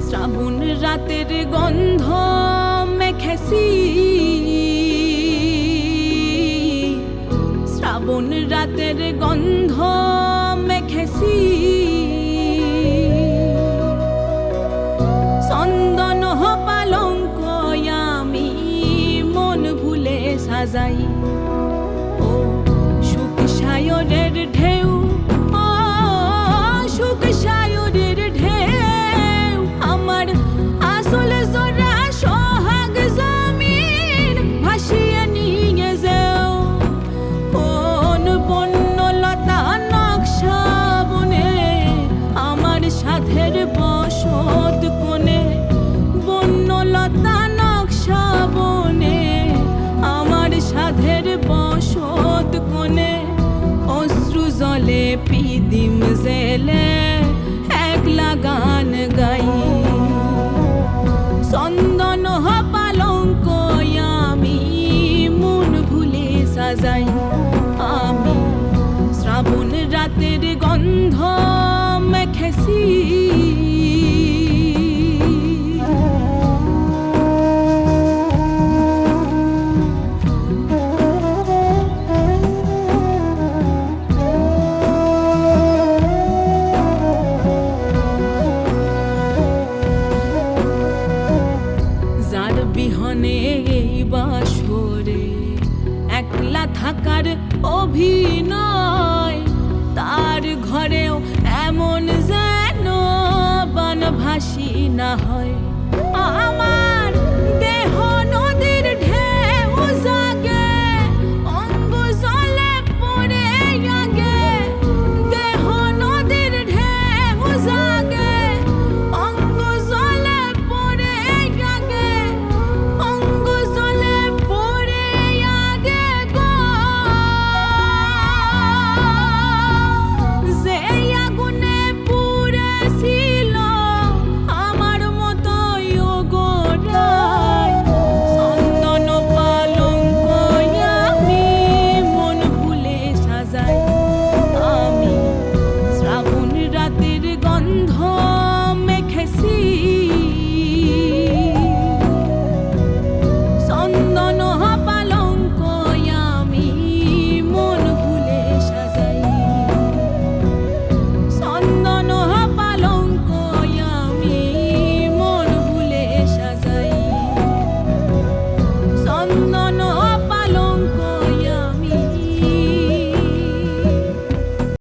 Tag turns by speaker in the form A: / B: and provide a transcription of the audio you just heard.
A: শ্রাবণ রাতের গন্ধ মেখেছি, শ্রাবণ রাতের গন্ধ মেখেছি, চন্দন পালঙ্ক আমি মন ভুলে সাজাই। ও সুখ সায়রের ঢেউ, ও সুখ সায়রের ঢেউ, আমার আসল জোড়া সোহাগ জমিন ভাসিয়ে নিয়ে যাও। কোন বন্যলতা নকশা বনে আমার সাধের বসত কোণে, বন্যলতা নকশা বনে আমার সাধের বসত কোণে। অশ্রু জলে পিদিম জেলে একলা গান গাই, চন্দন পালঙ্ক আমি মন ভুলে সাজাই। আমি শ্রাবণ রাতের গন্ধ মেখেছি, যার বিহনে এই বাসরে একলা থাকার অভিনয়, তার ঘরেও এমন যেন বনভাসী না হয়। আমার